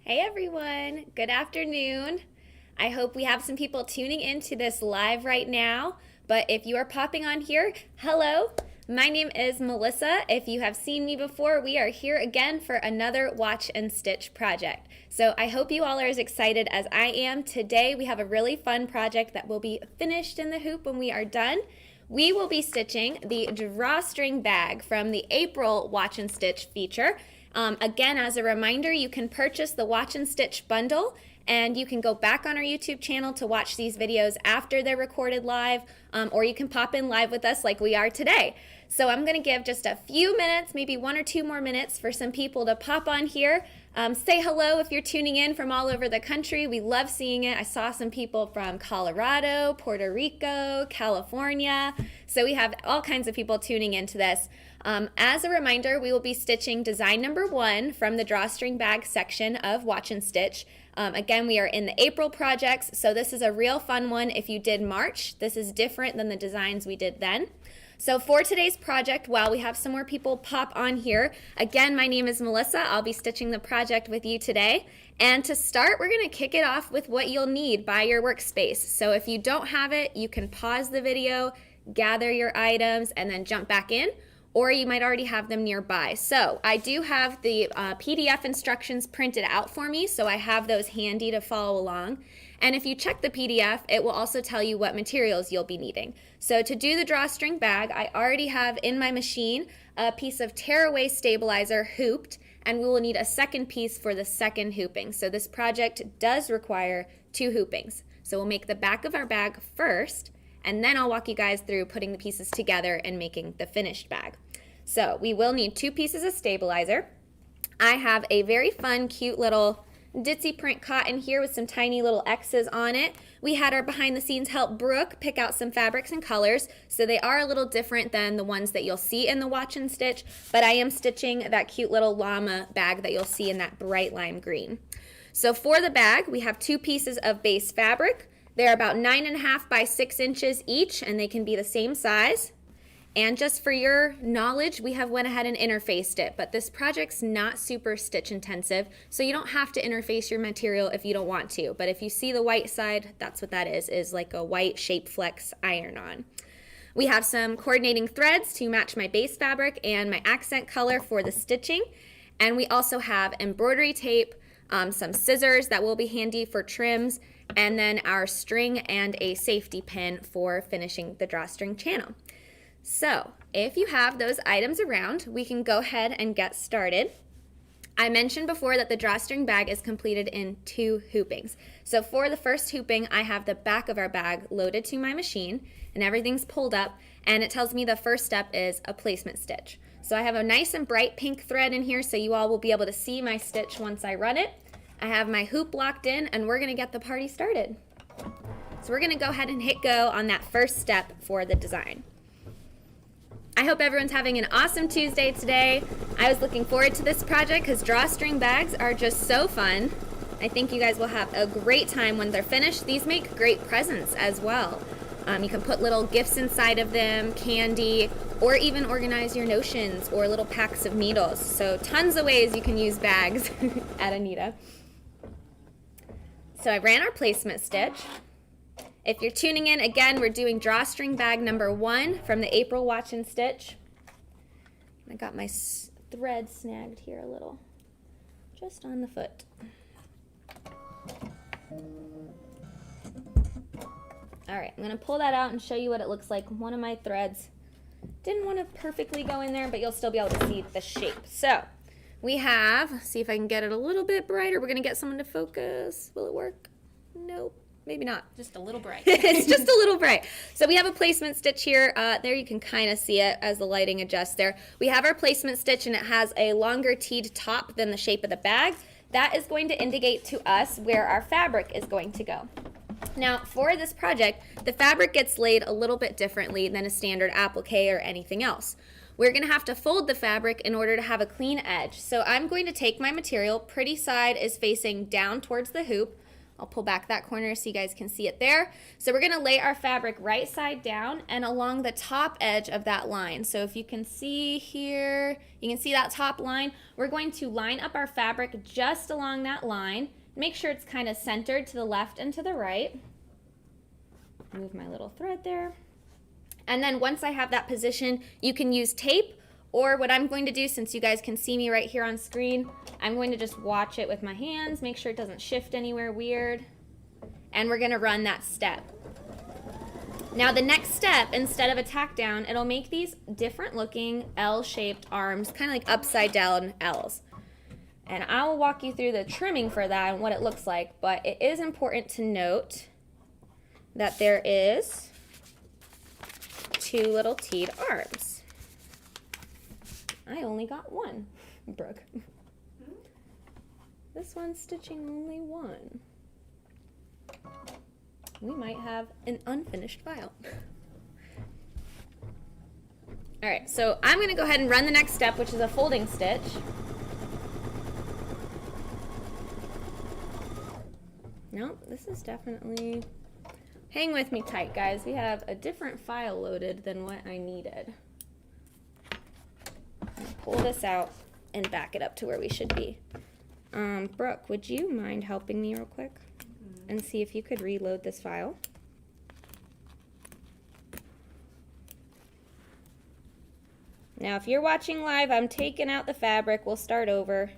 Hey everyone, good afternoon. I hope we have some people tuning into this live right now. But if you are popping on here, hello. My name is Melissa. If you have seen me before, we are here again for another Watch and Stitch project. So I hope you all are as excited as I am. Today we have a really fun project that will be finished in the hoop when we are done. We will be stitching the Drawstring Bag from the April Watch and Stitch feature. Again, as a reminder, you can purchase the Watch and Stitch bundle, and you can go back on our YouTube channel to watch these videos after they're recorded live, or you can pop in live with us like we are today. So I'm going to give just a few minutes, maybe 1 or 2 more minutes for some people to pop on here. Say hello if you're tuning in from all over the country. We love seeing it. I saw some people from Colorado, Puerto Rico, California. So we have all kinds of people tuning into this. As a reminder, we will be stitching design number 1 from the Drawstring Bag section of Watch and Stitch. Again, we are in the April projects, so this is a real fun one. If you did March, this is different than the designs we did then. So for today's project, while we have some more people pop on here, again, my name is Melissa. I'll be stitching the project with you today. And to start, we're going to kick it off with what you'll need by your workspace. So if you don't have it, you can pause the video, gather your items, and then jump back in. Or you might already have them nearby. So I do have the PDF instructions printed out for me, so I have those handy to follow along. And if you check the PDF, it will also tell you what materials you'll be needing. So to do the drawstring bag, I already have in my machine a piece of tearaway stabilizer hooped, and we will need a second piece for the second hooping. So this project does require 2 hoopings. So we'll make the back of our bag first, and then I'll walk you guys through putting the pieces together and making the finished bag. So we will need 2 pieces of stabilizer. I have a very fun, cute little ditzy print cotton here with some tiny little X's on it. We had our behind the scenes help Brooke pick out some fabrics and colors, so they are a little different than the ones that you'll see in the Watch and Stitch, but I am stitching that cute little llama bag that you'll see in that bright lime green. So for the bag, we have 2 pieces of base fabric. They're about 9.5 by 6 inches each, and they can be the same size. And just for your knowledge, we have went ahead and interfaced it, but this project's not super stitch intensive, so you don't have to interface your material if you don't want to. But if you see the white side, that's what that is like a white shape flex iron-on. We have some coordinating threads to match my base fabric and my accent color for the stitching. And we also have embroidery tape, some scissors that will be handy for trims, and then our string and a safety pin for finishing the drawstring channel. So if you have those items around, we can go ahead and get started. I mentioned before that the drawstring bag is completed in 2 hoopings. So for the first hooping, I have the back of our bag loaded to my machine and everything's pulled up, and it tells me the first step is a placement stitch. So I have a nice and bright pink thread in here so you all will be able to see my stitch once I run it. I have my hoop locked in and we're gonna get the party started. So we're gonna go ahead and hit go on that first step for the design. I hope everyone's having an awesome Tuesday today. I was looking forward to this project because drawstring bags are just so fun. I think you guys will have a great time when they're finished. These make great presents as well. You can put little gifts inside of them, candy, or even organize your notions or little packs of needles. So tons of ways you can use bags at Anita. So I ran our placement stitch. If you're tuning in, again, we're doing drawstring bag number 1 from the April Watch and Stitch. I got my thread snagged here a little, just on the foot. All right, I'm gonna pull that out and show you what it looks like. One of my threads didn't want to perfectly go in there, but you'll still be able to see the shape. So we have, see if I can get it a little bit brighter. We're gonna get someone to focus. Will it work? Nope. Maybe not. Just a little bright. It's just a little bright. So we have a placement stitch here. There you can kind of see it as the lighting adjusts there. We have our placement stitch and it has a longer teed top than the shape of the bag. That is going to indicate to us where our fabric is going to go. Now for this project, the fabric gets laid a little bit differently than a standard applique or anything else. We're going to have to fold the fabric in order to have a clean edge. So I'm going to take my material, pretty side is facing down towards the hoop. I'll pull back that corner so you guys can see it there. So we're gonna lay our fabric right side down and along the top edge of that line. So if you can see here, you can see that top line. We're going to line up our fabric just along that line. Make sure it's kind of centered to the left and to the right. Move my little thread there. And then once I have that position, you can use tape, or what I'm going to do, since you guys can see me right here on screen, I'm going to just watch it with my hands, make sure it doesn't shift anywhere weird. And we're gonna run that step. Now the next step, instead of a tack down, it'll make these different looking L-shaped arms, kind of like upside down L's. And I will walk you through the trimming for that and what it looks like, but it is important to note that there is 2 little teed arms. I only got 1, Brooke. This one's stitching only 1. We might have an unfinished file. All right, so I'm gonna go ahead and run the next step, which is a folding stitch. Nope, this is definitely, hang with me tight, guys. We have a different file loaded than what I needed. Pull this out and back it up to where we should be. Brooke, would you mind helping me real quick and see if you could reload this file? Now, if you're watching live, I'm taking out the fabric. We'll start over.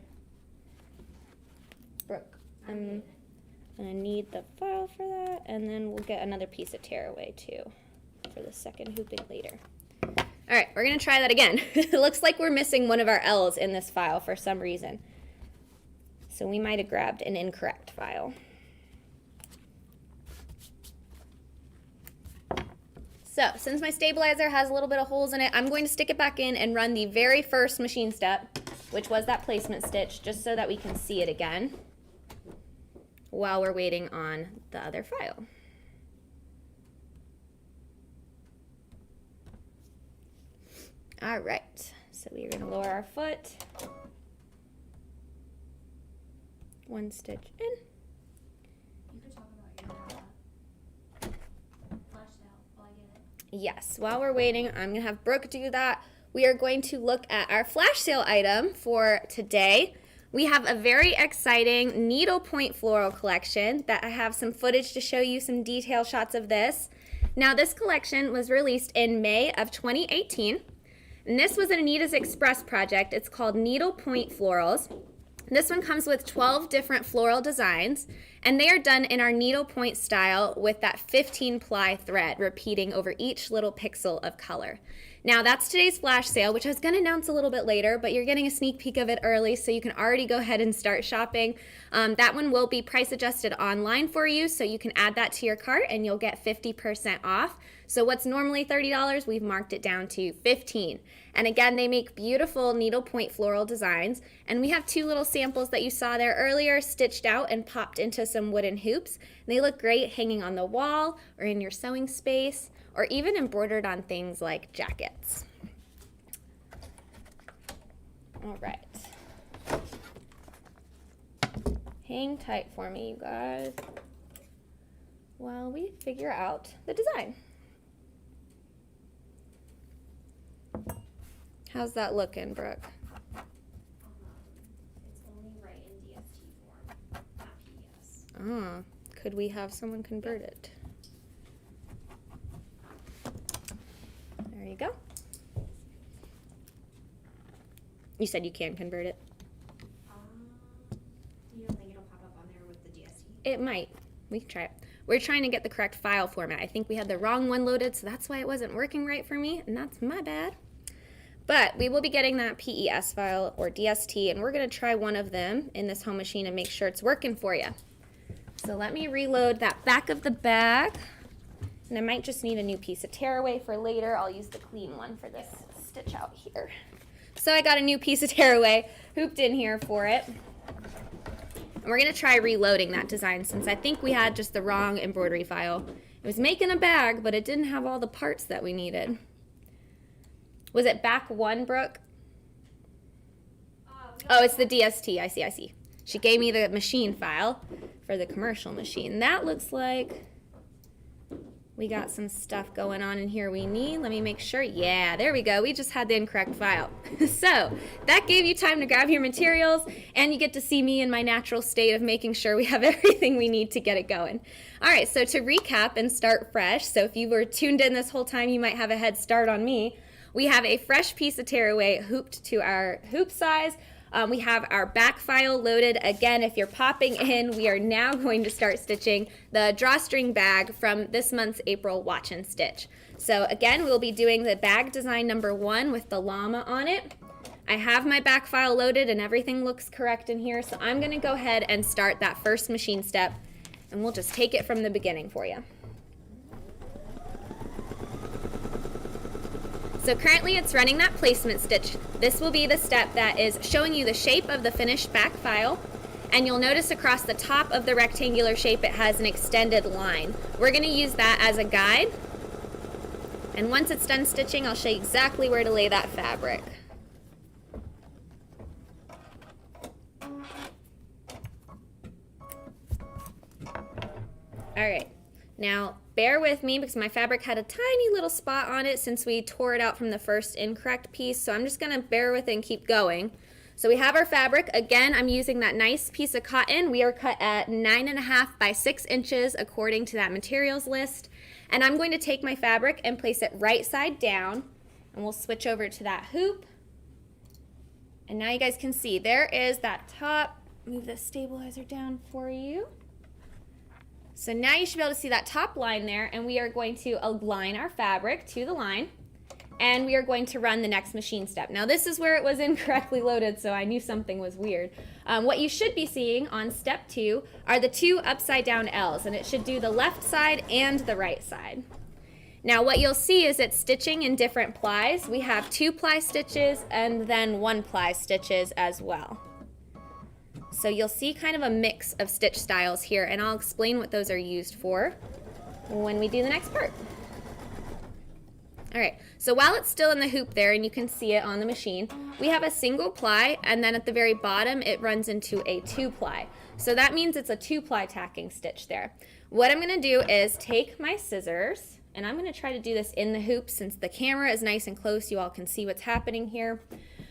Brooke, I'm gonna need the file for that, and then we'll get another piece of tearaway too for the second hooping later. All right, we're gonna try that again. It looks like we're missing one of our L's in this file for some reason. So we might have grabbed an incorrect file. So since my stabilizer has a little bit of holes in it, I'm going to stick it back in and run the very first machine step, which was that placement stitch, just so that we can see it again while we're waiting on the other file. All right, so we're gonna lower our foot. 1 stitch in. You could talk about your flash sale while I get it. Yes, while we're waiting, I'm gonna have Brooke do that. We are going to look at our flash sale item for today. We have a very exciting needlepoint floral collection that I have some footage to show you some detail shots of this. Now, this collection was released in May of 2018. And this was an Anita's Express project. It's called Needlepoint Florals. This one comes with 12 different floral designs, and they are done in our needlepoint style with that 15-ply thread repeating over each little pixel of color. Now, that's today's flash sale, which I was going to announce a little bit later, but you're getting a sneak peek of it early, so you can already go ahead and start shopping. That one will be price adjusted online for you, so you can add that to your cart and you'll get 50% off. So what's normally $30, we've marked it down to $15. And again, they make beautiful needlepoint floral designs. And we have 2 little samples that you saw there earlier, stitched out and popped into some wooden hoops. They look great hanging on the wall or in your sewing space, or even embroidered on things like jackets. All right. Hang tight for me, you guys, while we figure out the design. How's that looking, Brooke? It's only right in DST form, not PDS. Could we have someone convert it? There you go. You said you can convert it. You don't think it'll pop up on there with the DST? It might. We can try it. We're trying to get the correct file format. I think we had the wrong one loaded, so that's why it wasn't working right for me, and that's my bad. But we will be getting that PES file or DST, and we're going to try one of them in this home machine and make sure it's working for you. So let me reload that back of the bag, and I might just need a new piece of tearaway for later. I'll use the clean one for this stitch out here. So I got a new piece of tearaway hooped in here for it. And we're going to try reloading that design since I think we had just the wrong embroidery file. It was making a bag, but it didn't have all the parts that we needed. Was it back 1, Brooke? Oh, it's the DST. I see. She gave me the machine file for the commercial machine. That looks like we got some stuff going on in here we need. Let me make sure. Yeah, there we go. We just had the incorrect file. So that gave you time to grab your materials, and you get to see me in my natural state of making sure we have everything we need to get it going. All right, so to recap and start fresh, so if you were tuned in this whole time, you might have a head start on me. We have a fresh piece of tearaway hooped to our hoop size. We have our back file loaded. Again, if you're popping in, we are now going to start stitching the Drawstring Bag from this month's April Watch and Stitch. So again, we'll be doing the bag design number 1 with the llama on it. I have my back file loaded and everything looks correct in here, so I'm gonna go ahead and start that first machine step, and we'll just take it from the beginning for you. So currently it's running that placement stitch. This will be the step that is showing you the shape of the finished back file, and you'll notice across the top of the rectangular shape it has an extended line. We're going to use that as a guide, and once it's done stitching, I'll show you exactly where to lay that fabric. All right. Now, bear with me because my fabric had a tiny little spot on it since we tore it out from the first incorrect piece, so I'm just going to bear with it and keep going. So we have our fabric. Again, I'm using that nice piece of cotton. We are cut at 9.5 by 6 inches according to that materials list. And I'm going to take my fabric and place it right side down, and we'll switch over to that hoop. And now you guys can see there is that top. Move the stabilizer down for you. So now you should be able to see that top line there, and we are going to align our fabric to the line, and we are going to run the next machine step. Now this is where it was incorrectly loaded, so I knew something was weird. What you should be seeing on step 2 are the 2 upside down L's, and it should do the left side and the right side. Now what you'll see is it's stitching in different plies. We have 2 ply stitches and then 1 ply stitches as well. So you'll see kind of a mix of stitch styles here, and I'll explain what those are used for when we do the next part. All right, so while it's still in the hoop there, and you can see it on the machine, we have a single ply, and then at the very bottom it runs into a 2 ply. So that means it's a 2 ply tacking stitch there. What I'm gonna do is take my scissors, and I'm gonna try to do this in the hoop since the camera is nice and close, you all can see what's happening here.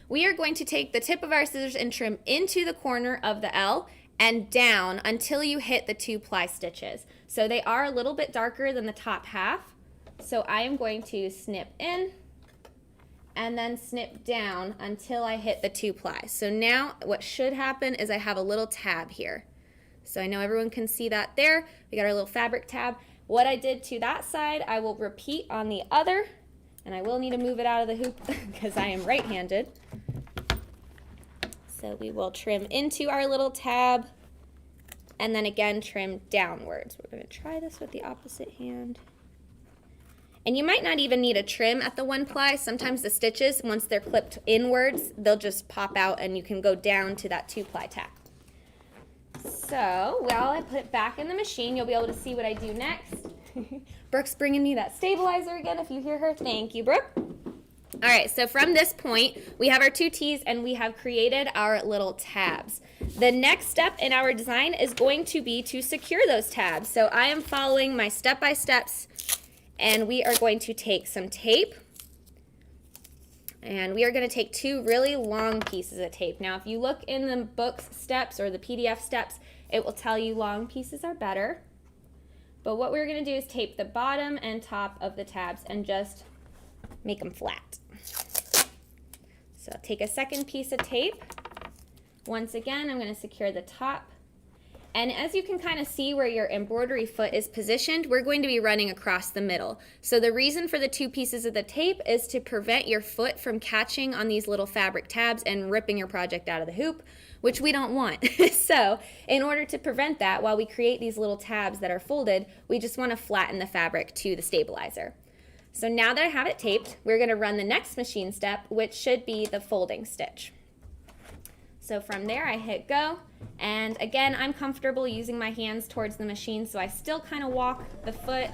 We are going to take the tip of our scissors and trim into the corner of the L and down until you hit the 2 ply stitches. So they are a little bit darker than the top half. So I am going to snip in and then snip down until I hit the 2 ply. So now what should happen is I have a little tab here. So I know everyone can see that there. We got our little fabric tab. What I did to that side, I will repeat on the other. And I will need to move it out of the hoop because I am right-handed. So we will trim into our little tab and then again trim downwards. We're going to try this with the opposite hand. And you might not even need a trim at the 1 ply. Sometimes the stitches, once they're clipped inwards, they'll just pop out and you can go down to that 2 ply tack. So while I put it back in the machine, you'll be able to see what I do next. Brooke's bringing me that stabilizer again, if you hear her. Thank you, Brooke. All right, so from this point, we have our 2 T's and we have created our little tabs. The next step in our design is going to be to secure those tabs. So I am following my step-by-steps, and we are going to take some tape, and we are going to take 2 really long pieces of tape. Now, if you look in the book's steps or the PDF steps, it will tell you long pieces are better. But what we're going to do is tape the bottom and top of the tabs and just make them flat. So take a second piece of tape. Once again, I'm going to secure the top. And as you can kind of see where your embroidery foot is positioned, we're going to be running across the middle. So the reason for the 2 pieces of the tape is to prevent your foot from catching on these little fabric tabs and ripping your project out of the hoop, which we don't want. So in order to prevent that, while we create these little tabs that are folded, we just want to flatten the fabric to the stabilizer. So now that I have it taped, we're going to run the next machine step, which should be the folding stitch. So from there I hit go, and again I'm comfortable using my hands towards the machine, so I still kind of walk the foot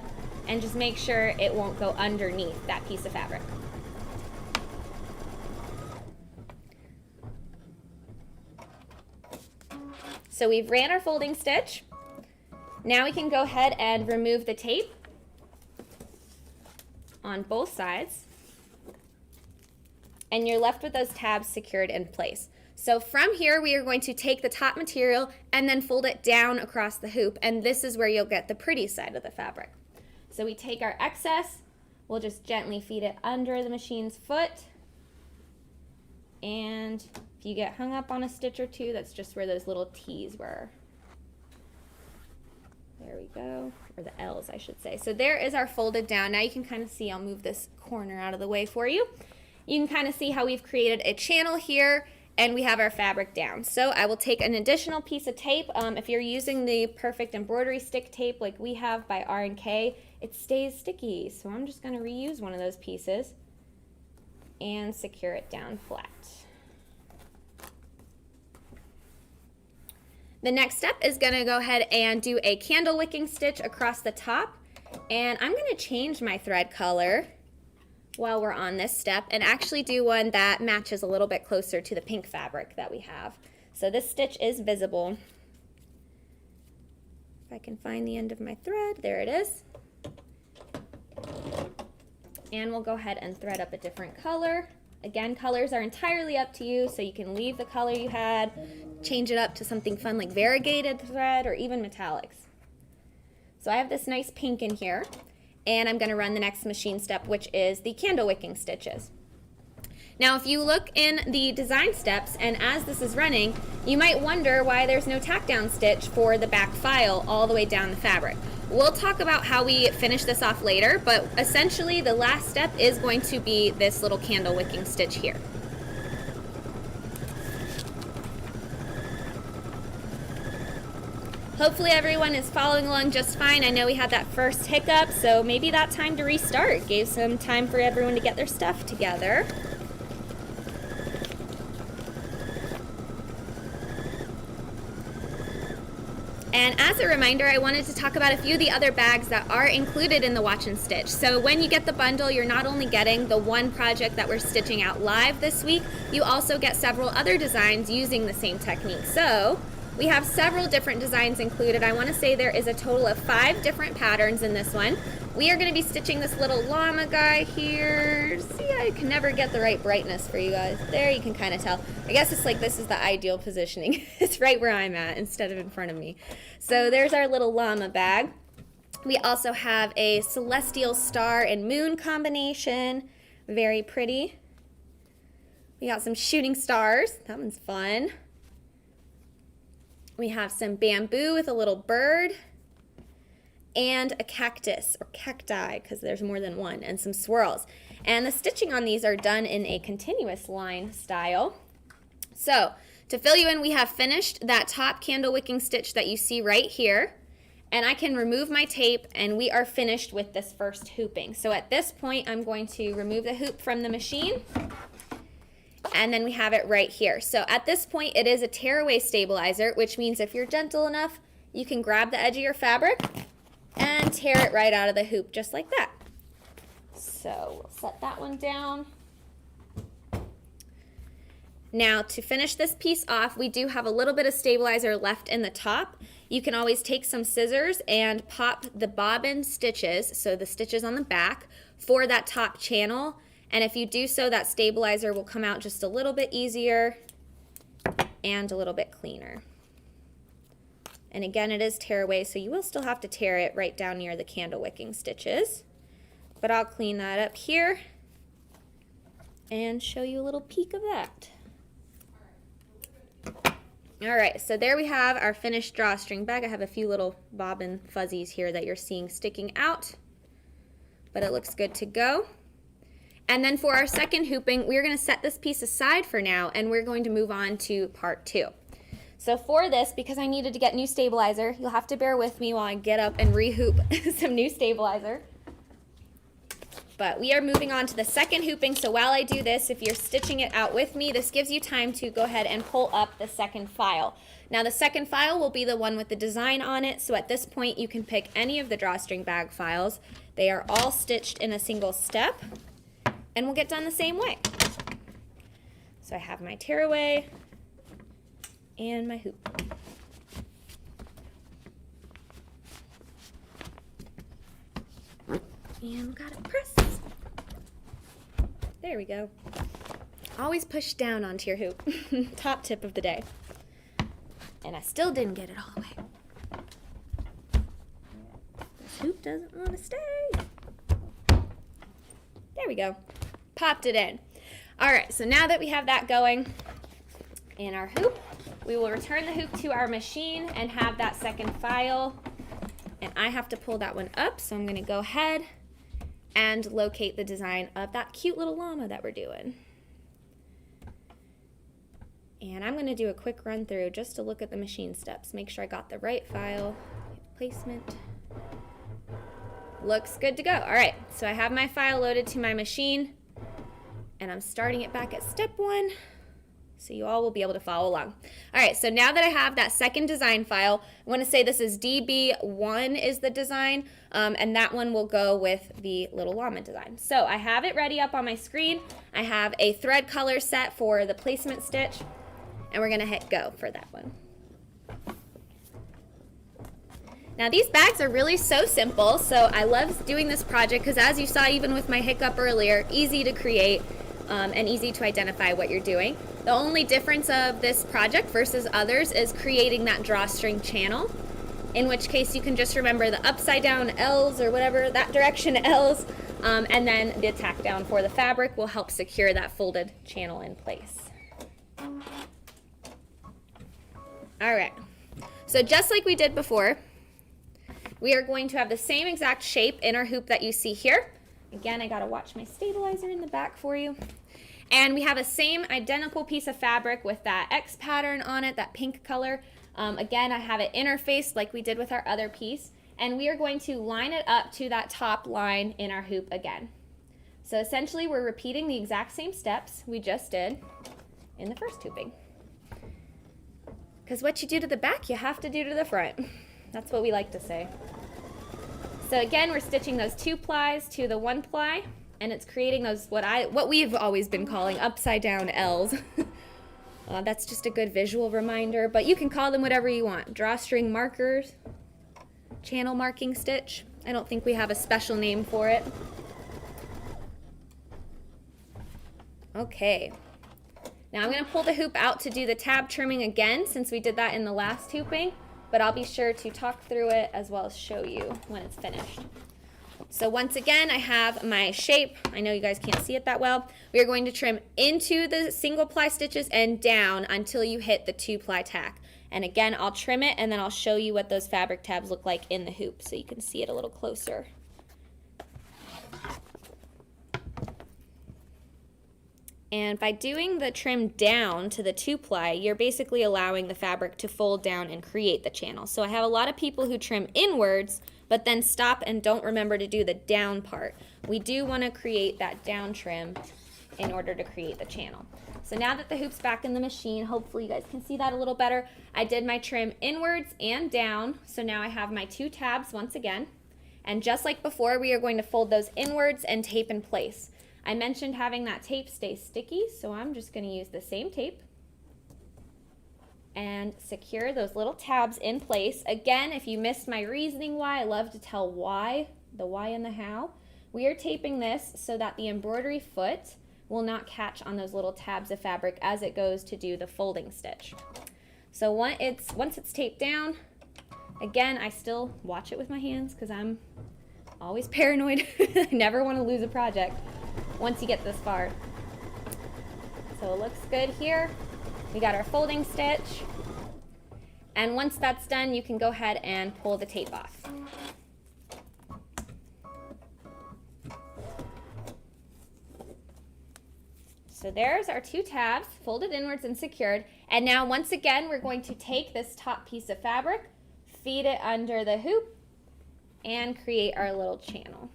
and just make sure it won't go underneath that piece of fabric. So we've ran our folding stitch, Now we can go ahead and remove the tape on both sides, and you're left with those tabs secured in place. So from here, we are going to take the top material and then fold it down across the hoop, and this is where you'll get the pretty side of the fabric. So we take our excess, we'll just gently feed it under the machine's foot, and if you get hung up on a stitch or two, that's just where those little T's were. There we go, or the L's I should say. So there is our folded down. Now you can kind of see, I'll move this corner out of the way for you. You can kind of see how we've created a channel here, and we have our fabric down. So I will take an additional piece of tape. If you're using the Perfect Embroidery Stick tape like we have by R&K, it stays sticky. So I'm just going to reuse one of those pieces and secure it down flat. The next step is going to go ahead and do a candle wicking stitch across the top, and I'm going to change my thread color while we're on this step and actually do one that matches a little bit closer to the pink fabric that we have. So this stitch is visible. If I can find the end of my thread, there it is. And we'll go ahead and thread up a different color. Again, colors are entirely up to you, so you can leave the color you had, change it up to something fun like variegated thread or even metallics. So I have this nice pink in here, and I'm going to run the next machine step, which is the candle wicking stitches. Now if you look in the design steps, and as this is running, you might wonder why there's no tack down stitch for the back file all the way down the fabric. We'll talk about how we finish this off later, but essentially the last step is going to be this little candle wicking stitch here. Hopefully everyone is following along just fine. I know we had that first hiccup, so maybe that time to restart gave some time for everyone to get their stuff together. And as a reminder, I wanted to talk about a few of the other bags that are included in the Watch and Stitch. So when you get the bundle, you're not only getting the one project that we're stitching out live this week, you also get several other designs using the same technique. So we have several different designs included. I want to say there is a total of 5 different patterns in this one. We are going to be stitching this little llama guy here. See, I can never get the right brightness for you guys. There you can kind of tell. I guess it's like this is the ideal positioning. It's right where I'm at instead of in front of me. So there's our little llama bag. We also have a celestial star and moon combination. Very pretty. We got some shooting stars. That one's fun. We have some bamboo with a little bird, and a cactus, or cacti, because there's more than one, and some swirls. And the stitching on these are done in a continuous line style. So, to fill you in, we have finished that top candle wicking stitch that you see right here, and I can remove my tape, and we are finished with this first hooping. So at this point, I'm going to remove the hoop from the machine, and then we have it right here. So at this point, it is a tearaway stabilizer, which means if you're gentle enough, you can grab the edge of your fabric and tear it right out of the hoop just like that. So we'll set that one down. Now to finish this piece off, we do have a little bit of stabilizer left in the top. You can always take some scissors and pop the bobbin stitches, so the stitches on the back, for that top channel. And if you do so, that stabilizer will come out just a little bit easier and a little bit cleaner. And again, it is tearaway, so you will still have to tear it right down near the candle wicking stitches. But I'll clean that up here and show you a little peek of that. All right, so there we have our finished drawstring bag. I have a few little bobbin fuzzies here that you're seeing sticking out, but it looks good to go. And then for our second hooping, we're going to set this piece aside for now, and we're going to move on to part 2. So for this, because I needed to get new stabilizer, you'll have to bear with me while I get up and re-hoop some new stabilizer. But we are moving on to the second hooping, so while I do this, if you're stitching it out with me, this gives you time to go ahead and pull up the second file. Now the second file will be the one with the design on it, so at this point you can pick any of the drawstring bag files. They are all stitched in a single step, and we'll get done the same way. So I have my tearaway and my hoop. And we gotta press. There we go. Always push down onto your hoop. Top tip of the day. And I still didn't get it all the way. This hoop doesn't want to stay. There we go. Popped it in. All right, so now that we have that going in our hoop, we will return the hoop to our machine and have that second file. And I have to pull that one up, so I'm gonna go ahead and locate the design of that cute little llama that we're doing. And I'm gonna do a quick run through just to look at the machine steps, make sure I got the right file, placement. Looks good to go. All right, so I have my file loaded to my machine and I'm starting it back at step 1. So you all will be able to follow along. All right, so now that I have that second design file, I want to say this is DB1 is the design, and that one will go with the little llama design. So I have it ready up on my screen. I have a thread color set for the placement stitch, and we're gonna hit go for that one. Now these bags are really so simple, so I love doing this project because as you saw even with my hiccup earlier, easy to create and easy to identify what you're doing. The only difference of this project versus others is creating that drawstring channel, in which case you can just remember the upside down L's or whatever, that direction L's, and then the tack down for the fabric will help secure that folded channel in place. All right, so just like we did before, we are going to have the same exact shape in our hoop that you see here. Again, I gotta watch my stabilizer in the back for you. And we have a same identical piece of fabric with that X pattern on it, that pink color. Again, I have it interfaced like we did with our other piece. And we are going to line it up to that top line in our hoop again. So essentially, we're repeating the exact same steps we just did in the first hooping. Because what you do to the back, you have to do to the front. That's what we like to say. So again, we're stitching those 2 plies to the 1 ply, and it's creating those what we've always been calling upside down L's. That's just a good visual reminder, but you can call them whatever you want. Drawstring markers, channel marking stitch. I don't think we have a special name for it. Okay. Now I'm going to pull the hoop out to do the tab trimming again since we did that in the last hooping, but I'll be sure to talk through it as well as show you when it's finished. So once again, I have my shape. I know you guys can't see it that well. We are going to trim into the single ply stitches and down until you hit the 2 ply tack. And again, I'll trim it and then I'll show you what those fabric tabs look like in the hoop so you can see it a little closer. And by doing the trim down to the 2 ply, you're basically allowing the fabric to fold down and create the channel. So I have a lot of people who trim inwards, but then stop and don't remember to do the down part. We do want to create that down trim in order to create the channel. So now that the hoop's back in the machine, hopefully you guys can see that a little better. I did my trim inwards and down, so now I have my 2 tabs once again. And just like before, we are going to fold those inwards and tape in place. I mentioned having that tape stay sticky, so I'm just going to use the same tape and secure those little tabs in place. Again, if you missed my reasoning why, I love to tell why, the why and the how. We are taping this so that the embroidery foot will not catch on those little tabs of fabric as it goes to do the folding stitch. So once it's taped down, again, I still watch it with my hands because I'm always paranoid. I never want to lose a project once you get this far. So it looks good here. We got our folding stitch. And once that's done, you can go ahead and pull the tape off. So there's our 2 tabs, folded inwards and secured. And now once again, we're going to take this top piece of fabric, feed it under the hoop, and create our little channel.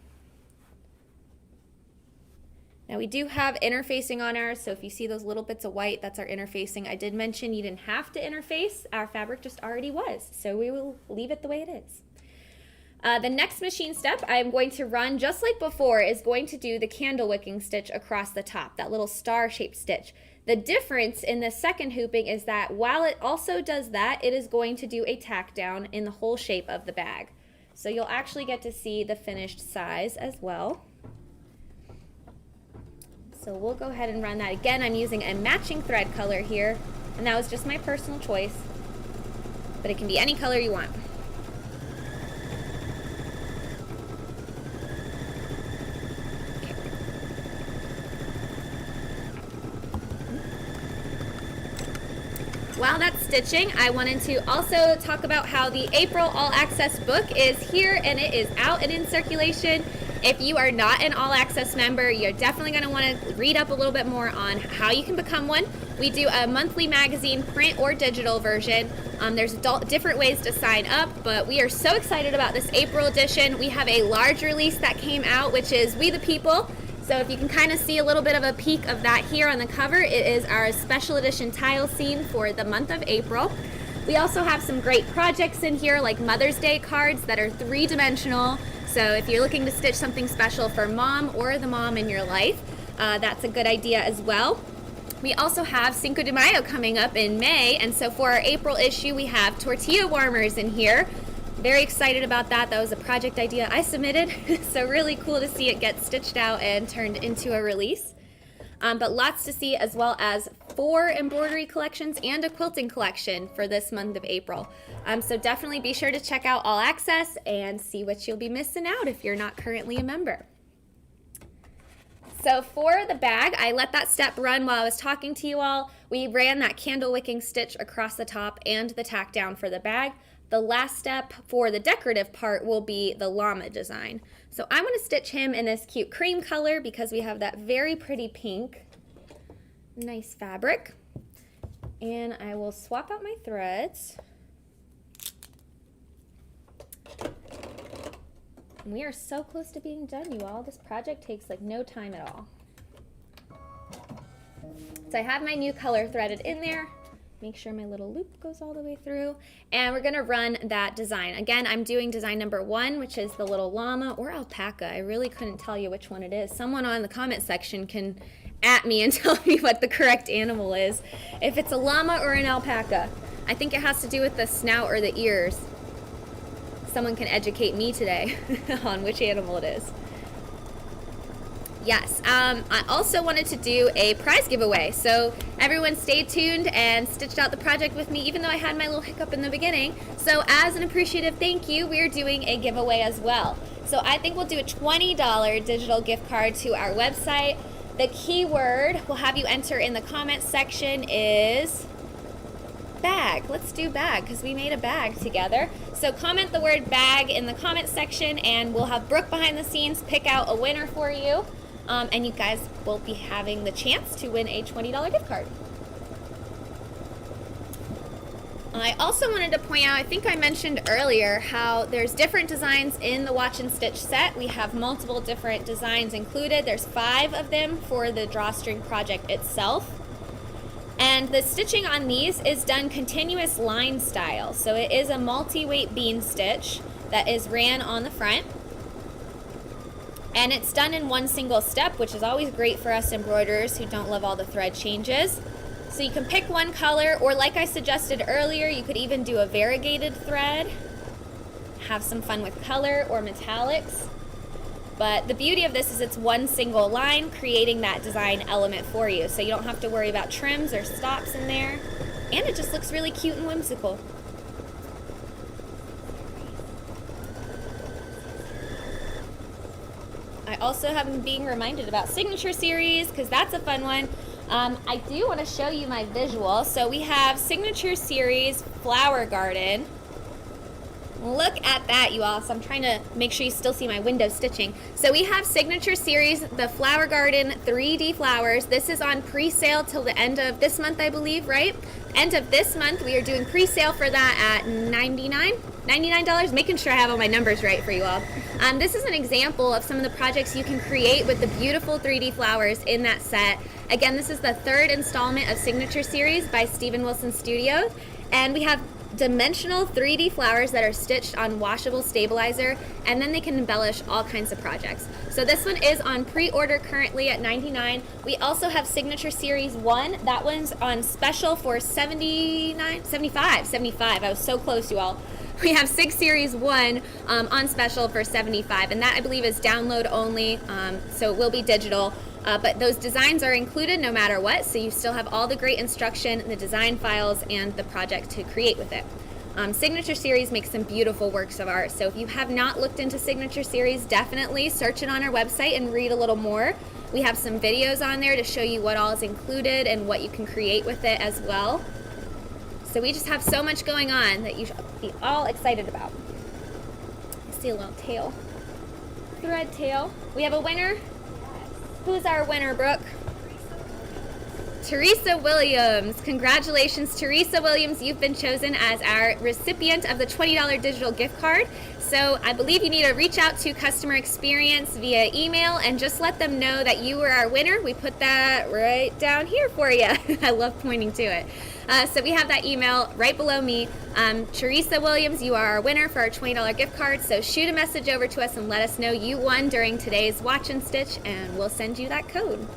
Now we do have interfacing on ours, so if you see those little bits of white, that's our interfacing. I did mention you didn't have to interface. Our fabric just already was, so we will leave it the way it is. The next machine step I'm going to run just like before is going to do the candle wicking stitch across the top, that little star-shaped stitch. The difference in the second hooping is that while it also does that, it is going to do a tack down in the whole shape of the bag. So you'll actually get to see the finished size as well. So we'll go ahead and run that. Again, I'm using a matching thread color here, and that was just my personal choice, but it can be any color you want. While that's stitching, I wanted to also talk about how the April All Access book is here and it is out and in circulation. If you are not an All Access member, you're definitely going to want to read up a little bit more on how you can become one. We do a monthly magazine, print or digital version. There's different ways to sign up, but we are so excited about this April edition. We have a large release that came out, which is We the People. So if you can kind of see a little bit of a peek of that here on the cover, it is our special edition tile scene for the month of April. We also have some great projects in here, like Mother's Day cards that are 3-dimensional. So if you're looking to stitch something special for mom or the mom in your life, that's a good idea as well. We also have Cinco de Mayo coming up in May, and so for our April issue, we have tortilla warmers in here. Very excited about that. That was a project idea I submitted, so really cool to see it get stitched out and turned into a release. But lots to see, as well as 4 embroidery collections and a quilting collection for this month of April. So definitely be sure to check out All Access and see what you'll be missing out if you're not currently a member. So for the bag, I let that step run while I was talking to you all. We ran that candle wicking stitch across the top and the tack down for the bag. The last step for the decorative part will be the llama design. So I'm going to stitch him in this cute cream color because we have that very pretty pink, nice fabric. And I will swap out my threads. And we are so close to being done, you all. This project takes like no time at all. So I have my new color threaded in there. Make sure my little loop goes all the way through, and we're gonna run that design. Again, I'm doing design number 1, which is the little llama or alpaca. I really couldn't tell you which one it is. Someone on the comment section can at me and tell me what the correct animal is, if it's a llama or an alpaca. I think it has to do with the snout or the ears. Someone can educate me today on which animal it is. Yes, I also wanted to do a prize giveaway, so everyone stay tuned and stitched out the project with me, even though I had my little hiccup in the beginning. So as an appreciative thank you, we're doing a giveaway as well. So I think we'll do a $20 digital gift card to our website. The keyword we'll have you enter in the comments section is bag. Let's do bag because we made a bag together. So comment the word bag in the comments section and we'll have Brooke behind the scenes pick out a winner for you. And you guys will be having the chance to win a $20 gift card. I also wanted to point out, I think I mentioned earlier, how there's different designs in the Watch and Stitch set. We have multiple different designs included. There's 5 of them for the drawstring project itself. And the stitching on these is done continuous line style. So it is a multi-weight bean stitch that is ran on the front. And it's done in one single step, which is always great for us embroiderers who don't love all the thread changes. So you can pick one color, or like I suggested earlier, you could even do a variegated thread. Have some fun with color or metallics. But the beauty of this is it's one single line creating that design element for you. So you don't have to worry about trims or stops in there. And it just looks really cute and whimsical. I also have been being reminded about Signature Series because that's a fun one. I do want to show you my visual. So we have Signature Series Flower Garden. Look at that, you all. So I'm trying to make sure you still see my window stitching. So we have Signature Series, the Flower Garden 3D flowers. This is on pre-sale till the end of this month, I believe, right? End of this month, we are doing pre-sale for that at $99, making sure I have all my numbers right for you all. This is an example of some of the projects you can create with the beautiful 3D flowers in that set. Again, this is the 3rd installment of Signature Series by Stephen Wilson Studios, and we have dimensional 3D flowers that are stitched on washable stabilizer, and then they can embellish all kinds of projects. So this one is on pre-order currently at $99. We also have Signature Series 1. That one's on special for $75. I was so close, you all. we have 6 Series 1 on special for $75, and that I believe is download only, so it will be digital. But those designs are included no matter what, so you still have all the great instruction, the design files, and the project to create with it. Signature Series makes some beautiful works of art, so if you have not looked into Signature Series, definitely search it on our website and read a little more. We have some videos on there to show you what all is included and what you can create with it as well. So we just have so much going on that you should be all excited about. I see a little tail, thread tail. We have a winner. Who's our winner, Brooke? Teresa Williams. Congratulations, Teresa Williams. You've been chosen as our recipient of the $20 digital gift card. So I believe you need to reach out to customer experience via email and just let them know that you were our winner. We put that right down here for you. I love pointing to it. So we have that email right below me. Teresa Williams, you are our winner for our $20 gift card. So shoot a message over to us and let us know you won during today's Watch and Stitch, and we'll send you that code.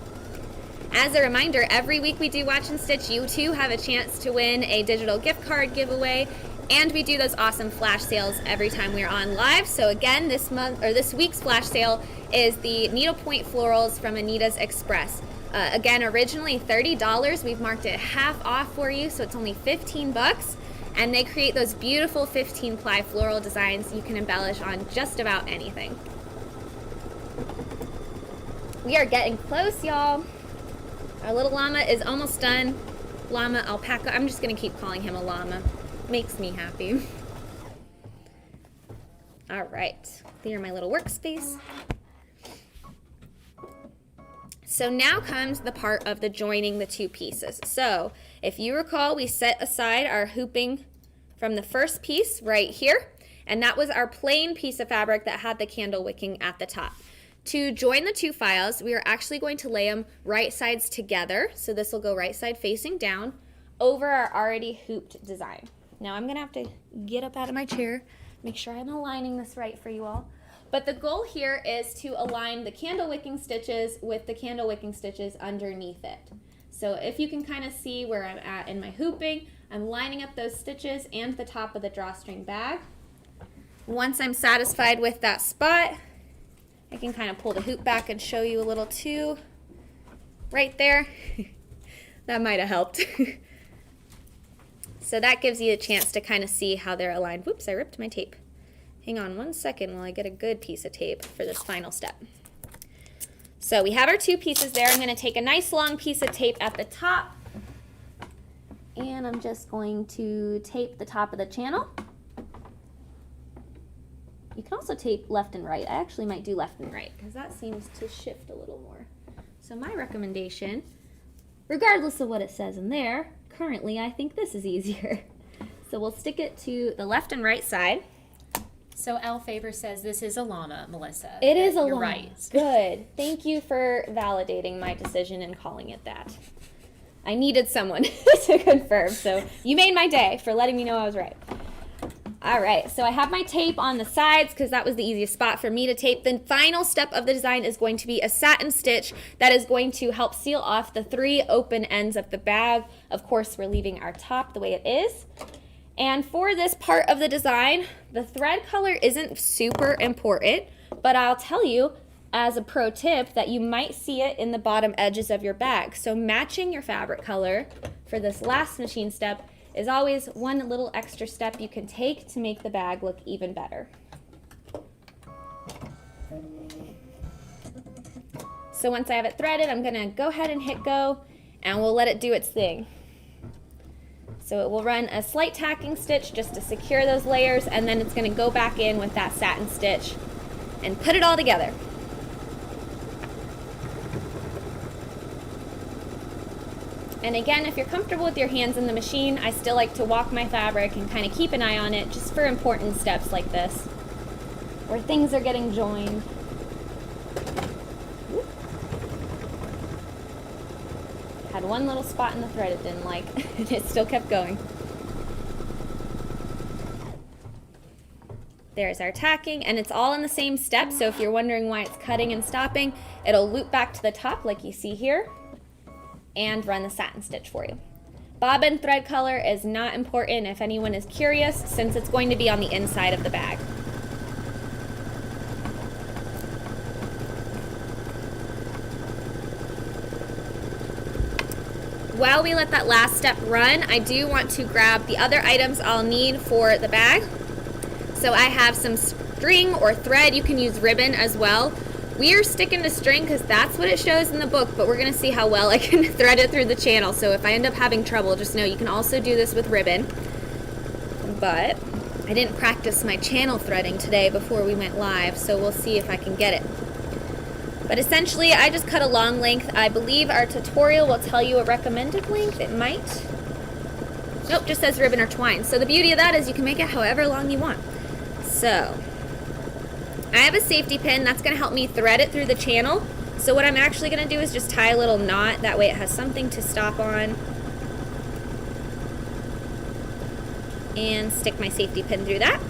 As a reminder, every week we do Watch and Stitch, you too have a chance to win a digital gift card giveaway, and we do those awesome flash sales every time we're on live. So again, this week's flash sale is the needlepoint florals from Anita's Express. Again, originally $30. We've marked it half off for you, so it's only $15. And they create those beautiful 15-ply floral designs you can embellish on just about anything. We are getting close, y'all. Our little llama is almost done. Llama alpaca. I'm just going to keep calling him a llama. Makes me happy. All right. Clear my little workspace. So now comes the part of the joining the two pieces. So if you recall, we set aside our hooping from the first piece right here, and that was our plain piece of fabric that had the candle wicking at the top. To join the two files, we are actually going to lay them right sides together. So this will go right side facing down over our already hooped design. Now I'm gonna have to get up out of my chair, make sure I'm aligning this right for you all. But the goal here is to align the candle wicking stitches with the candle wicking stitches underneath it. So if you can kind of see where I'm at in my hooping, I'm lining up those stitches and the top of the drawstring bag. Once I'm satisfied with that spot, I can kind of pull the hoop back and show you a little too. Right there. That might have helped. So that gives you a chance to kind of see how they're aligned. Whoops, I ripped my tape. Hang on 1 second while I get a good piece of tape for this final step. So we have our two pieces there. I'm going to take a nice long piece of tape at the top, and I'm just going to tape the top of the channel. You can also tape left and right. I actually might do left and right because that seems to shift a little more. So my recommendation, regardless of what it says in there, currently I think this is easier. So we'll stick it to the left and right side. So Al Faber says this is a llama, Melissa. It is a You're llama. right. Good. Thank you for validating my decision and calling it that. I needed someone to confirm, so you made my day for letting me know I was right. All right, so I have my tape on the sides because that was the easiest spot for me to tape. The final step of the design is going to be a satin stitch that is going to help seal off the 3 open ends of the bag. Of course, we're leaving our top the way it is. And for this part of the design, the thread color isn't super important, but I'll tell you as a pro tip that you might see it in the bottom edges of your bag. So matching your fabric color for this last machine step is always one little extra step you can take to make the bag look even better. So once I have it threaded, I'm gonna go ahead and hit go, and we'll let it do its thing. So it will run a slight tacking stitch just to secure those layers, and then it's gonna go back in with that satin stitch and put it all together. And again, if you're comfortable with your hands in the machine, I still like to walk my fabric and kind of keep an eye on it just for important steps like this, where things are getting joined. Had one little spot in the thread it didn't like, and it still kept going. There's our tacking, and it's all in the same step, so if you're wondering why it's cutting and stopping, it'll loop back to the top like you see here, and run the satin stitch for you. Bobbin thread color is not important if anyone is curious, since it's going to be on the inside of the bag. While we let that last step run, I do want to grab the other items I'll need for the bag. So I have some string or thread. You can use ribbon as well. We are sticking to string because that's what it shows in the book, but we're going to see how well I can thread it through the channel. So if I end up having trouble, just know you can also do this with ribbon. But I didn't practice my channel threading today before we went live, so we'll see if I can get it. But essentially, I just cut a long length. I believe our tutorial will tell you a recommended length. It might. Nope, just says ribbon or twine. So the beauty of that is you can make it however long you want. So I have a safety pin that's going to help me thread it through the channel. So what I'm actually going to do is just tie a little knot. That way it has something to stop on. And stick my safety pin through that.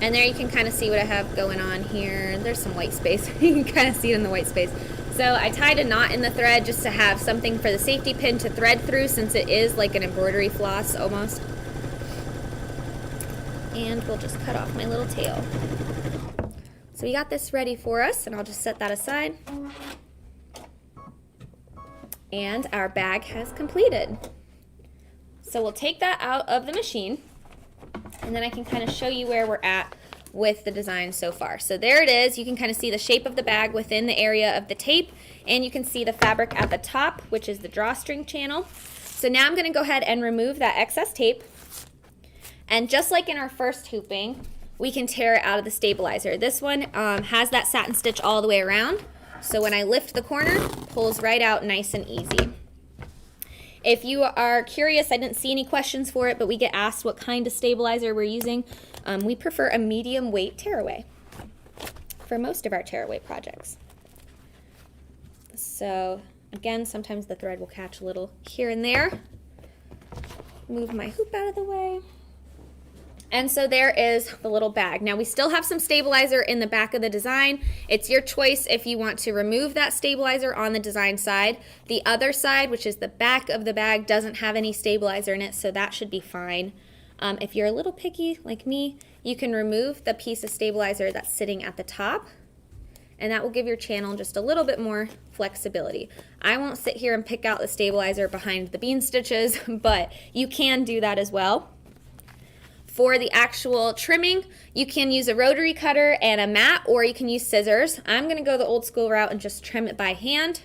And there you can kind of see what I have going on here. There's some white space. You can kind of see it in the white space. So I tied a knot in the thread just to have something for the safety pin to thread through, since it is like an embroidery floss almost. And we'll just cut off my little tail. So we got this ready for us, and I'll just set that aside. And our bag has completed. So we'll take that out of the machine, and then I can kind of show you where we're at with the design so far. So there it is. You can kind of see the shape of the bag within the area of the tape, and you can see the fabric at the top, which is the drawstring channel. So now I'm going to go ahead and remove that excess tape. And just like in our first hooping, we can tear it out of the stabilizer. This one has that satin stitch all the way around. So when I lift the corner, it pulls right out nice and easy. If you are curious, I didn't see any questions for it, but we get asked what kind of stabilizer we're using. We prefer a medium weight tearaway for most of our tearaway projects. So again, sometimes the thread will catch a little here and there. Move my hoop out of the way. And so there is the little bag. Now we still have some stabilizer in the back of the design. It's your choice if you want to remove that stabilizer on the design side. The other side, which is the back of the bag, doesn't have any stabilizer in it, so that should be fine. If you're a little picky like me, you can remove the piece of stabilizer that's sitting at the top, and that will give your channel just a little bit more flexibility. I won't sit here and pick out the stabilizer behind the bean stitches, but you can do that as well. For the actual trimming, you can use a rotary cutter and a mat, or you can use scissors. I'm going to go the old school route and just trim it by hand.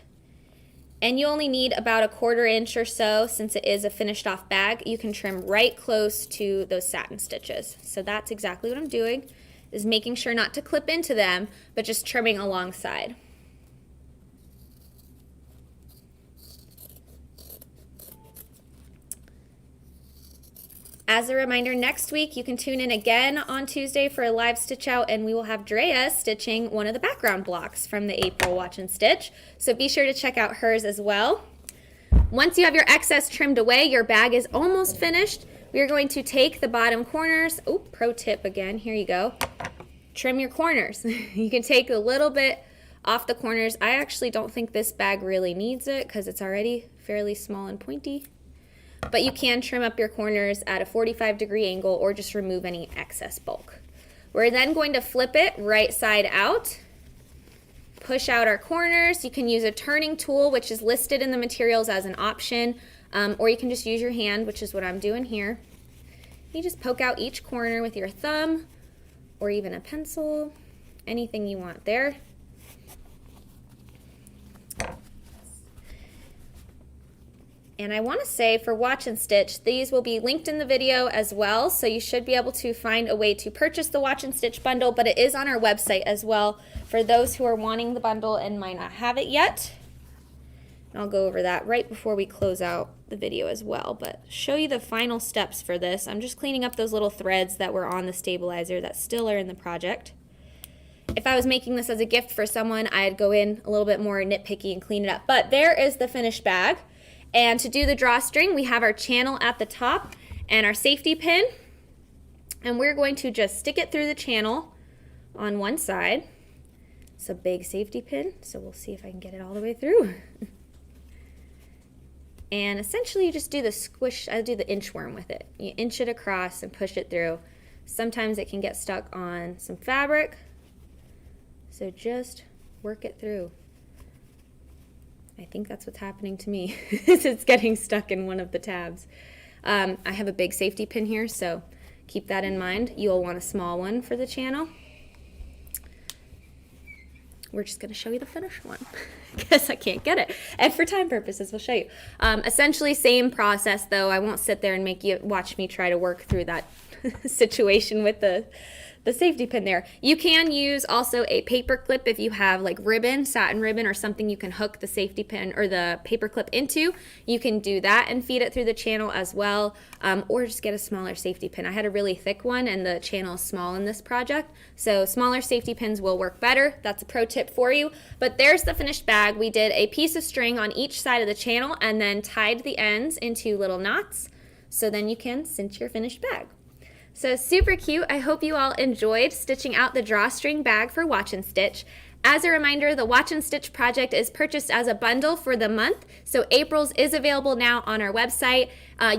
And you only need about 1/4 inch or so, since it is a finished off bag. You can trim right close to those satin stitches. So that's exactly what I'm doing, is making sure not to clip into them, but just trimming alongside. As a reminder, next week you can tune in again on Tuesday for a live stitch out, and we will have Drea stitching one of the background blocks from the April Watch and Stitch. So be sure to check out hers as well. Once you have your excess trimmed away, your bag is almost finished. We are going to take the bottom corners. Oh, pro tip again, here you go. Trim your corners. You can take a little bit off the corners. I actually don't think this bag really needs it because it's already fairly small and pointy. But you can trim up your corners at a 45-degree angle or just remove any excess bulk. We're then going to flip it right side out, push out our corners. You can use a turning tool, which is listed in the materials as an option, or you can just use your hand, which is what I'm doing here. You just poke out each corner with your thumb or even a pencil, anything you want there. And I want to say for Watch and Stitch, these will be linked in the video as well, so you should be able to find a way to purchase the Watch and Stitch bundle, but it is on our website as well for those who are wanting the bundle and might not have it yet. And I'll go over that right before we close out the video as well, but show you the final steps for this. I'm just cleaning up those little threads that were on the stabilizer that still are in the project. If I was making this as a gift for someone, I'd go in a little bit more nitpicky and clean it up. But there is the finished bag. And to do the drawstring, we have our channel at the top and our safety pin. And we're going to just stick it through the channel on one side. It's a big safety pin, so we'll see if I can get it all the way through. And essentially you just do the squish, I do the inchworm with it. You inch it across and push it through. Sometimes it can get stuck on some fabric, so just work it through. I think that's what's happening to me. It's getting stuck in one of the tabs. I have a big safety pin here, so keep that in mind. You'll want a small one for the channel. We're just going to show you the finished one because I can't get it. And for time purposes, we'll show you. Essentially same process though. I won't sit there and make you watch me try to work through that situation with the safety pin there. You can use also a paper clip if you have like ribbon, satin ribbon, or something you can hook the safety pin or the paper clip into. You can do that and feed it through the channel as well, or just get a smaller safety pin. I had a really thick one and the channel is small in this project, so smaller safety pins will work better. That's a pro tip for you. But there's the finished bag. We did a piece of string on each side of the channel and then tied the ends into little knots, so then you can cinch your finished bag. So super cute. I hope you all enjoyed stitching out the drawstring bag for Watch and Stitch. As a reminder, the Watch and Stitch project is purchased as a bundle for the month, so April's is available now on our website.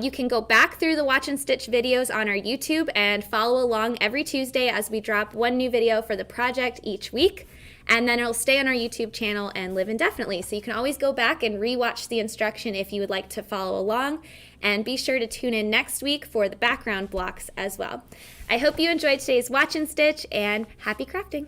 You can go back through the Watch and Stitch videos on our YouTube and follow along every Tuesday as we drop one new video for the project each week. And then it'll stay on our YouTube channel and live indefinitely. So you can always go back and rewatch the instruction if you would like to follow along. And be sure to tune in next week for the background blocks as well. I hope you enjoyed today's Watch and Stitch, and happy crafting!